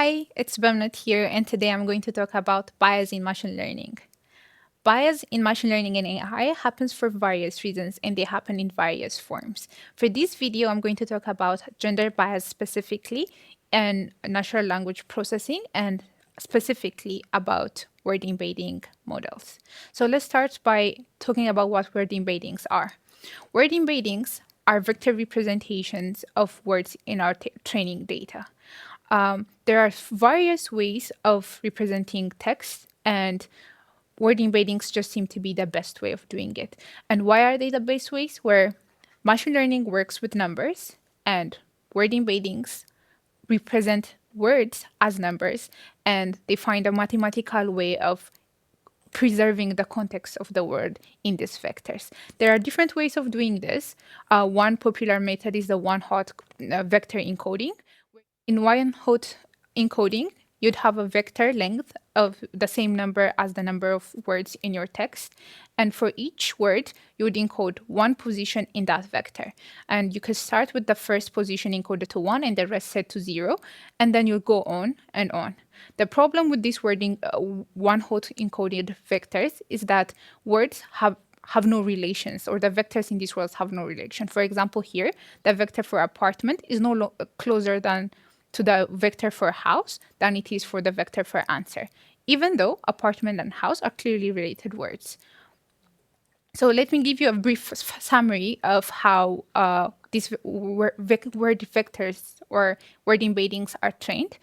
Hi, it's Bemnat here, and today I'm going to talk about bias in machine learning. Bias in machine learning and AI happens for various reasons, and they happen in various forms. For this video, I'm going to talk about gender bias specifically, and natural language processing, and specifically about word embedding models. So let's start by talking about what word embeddings are. Word embeddings are vector representations of words in our training data. There are various ways of representing text, and word embeddings just seem to be the best way of doing it. And why are they the best ways? Where machine learning works with numbers, and word embeddings represent words as numbers, and they find a mathematical way of preserving the context of the word in these vectors. There are different ways of doing this. One popular method is the one-hot vector encoding. In one-hot encoding, you'd have a vector length of the same number as the number of words in your text. And for each word, you would encode one position in that vector. And you could start with the first position encoded to 1 and the rest set to 0. And then you'll go on and on. The problem with this wording, one-hot encoded vectors, is that words have no relations, or the vectors in these words have no relation. For example, here, the vector for apartment is no closer than to the vector for house than it is for the vector for answer, even though apartment and house are clearly related words. So let me give you a brief summary of how these word vectors or word embeddings are trained.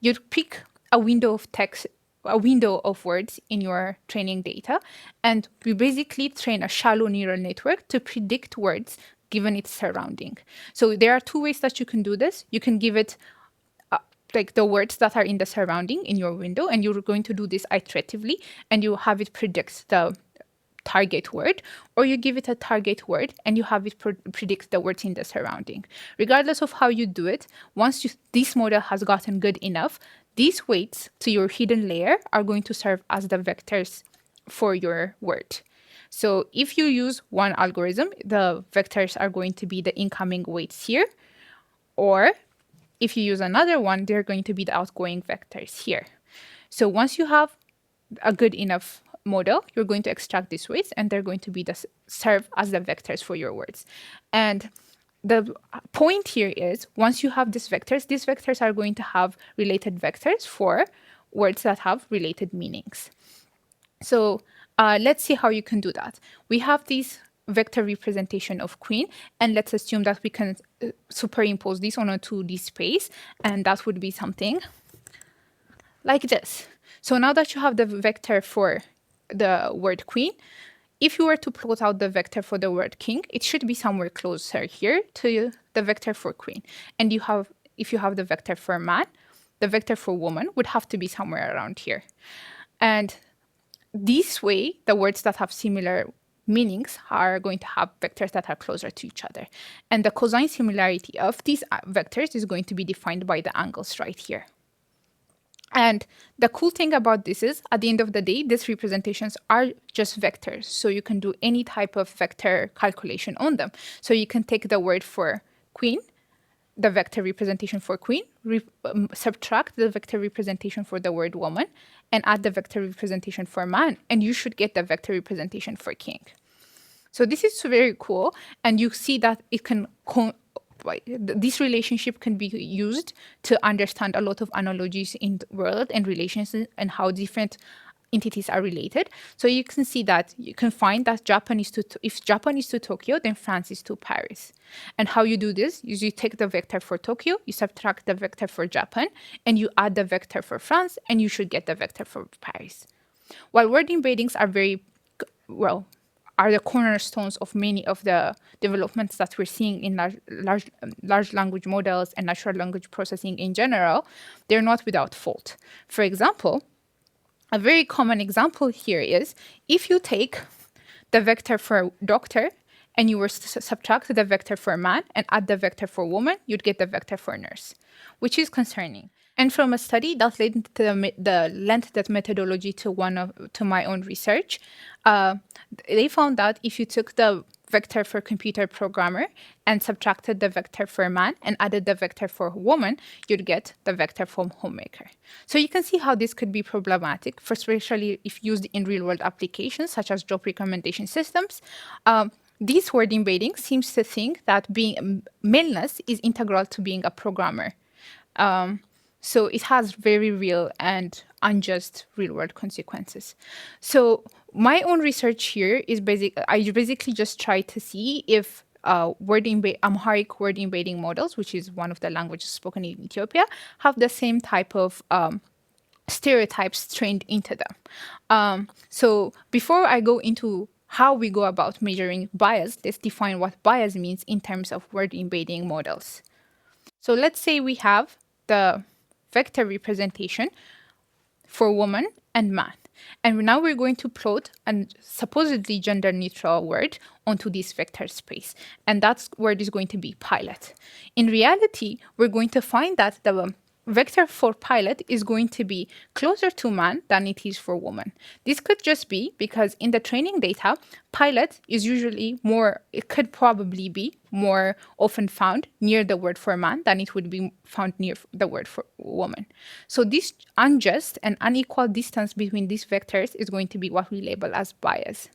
You'd pick a window of text, a window of words in your training data, and we basically train a shallow neural network to predict words given its surrounding. So there are two ways that you can do this. You can give it like the words that are in the surrounding in your window, and you're going to do this iteratively, and you have it predict the target word, or you give it a target word and you have it predict the words in the surrounding. Regardless of how you do it, once this model has gotten good enough, these weights to your hidden layer are going to serve as the vectors for your word. So if you use one algorithm, the vectors are going to be the incoming weights here, or if you use another one, they're going to be the outgoing vectors here. So once you have a good enough model, you're going to extract these weights, and they're going to be serve as the vectors for your words. And the point here is, once you have these vectors are going to have related vectors for words that have related meanings. So let's see how you can do that. We have these vector representation of queen, and let's assume that we can superimpose this on a 2D space, and that would be something like this. So now that you have the vector for the word queen, if you were to plot out the vector for the word king, it should be somewhere closer here to the vector for queen. And if you have the vector for man, the vector for woman would have to be somewhere around here. And this way, the words that have similar meanings are going to have vectors that are closer to each other. And the cosine similarity of these vectors is going to be defined by the angles right here. And the cool thing about this is, at the end of the day, these representations are just vectors. So you can do any type of vector calculation on them. So you can take the word for queen, the vector representation for queen, subtract the vector representation for the word woman, and add the vector representation for man, and you should get the vector representation for king. So this is very cool, and you see that it can this relationship can be used to understand a lot of analogies in the world and relations and how different entities are related. So you can see that you can find that if Japan is to Tokyo, then France is to Paris. And how you do this is you take the vector for Tokyo, you subtract the vector for Japan, and you add the vector for France, and you should get the vector for Paris. While word embeddings are the cornerstones of many of the developments that we're seeing in large language models and natural language processing in general, they're not without fault. For example, a very common example here is if you take the vector for doctor and you were to subtract the vector for man and add the vector for woman, you'd get the vector for nurse, which is concerning. And from a study that led to lent that methodology to my own research, they found that if you took the vector for computer programmer and subtracted the vector for man and added the vector for woman, you'd get the vector for homemaker. So you can see how this could be problematic, for especially if used in real-world applications such as job recommendation systems. This word embedding seems to think that being maleness is integral to being a programmer. So it has very real and unjust real-world consequences. So my own research here is I basically just try to see if Amharic word embedding models, which is one of the languages spoken in Ethiopia, have the same type of stereotypes trained into them. So before I go into how we go about measuring bias, let's define what bias means in terms of word embedding models. So let's say we have the vector representation for woman and man. And now we're going to plot a supposedly gender neutral word onto this vector space. And that word is going to be pilot. In reality, we're going to find that the vector for pilot is going to be closer to man than it is for woman. This could just be because in the training data, pilot is usually it could probably be more often found near the word for man than it would be found near the word for woman. So this unjust and unequal distance between these vectors is going to be what we label as bias.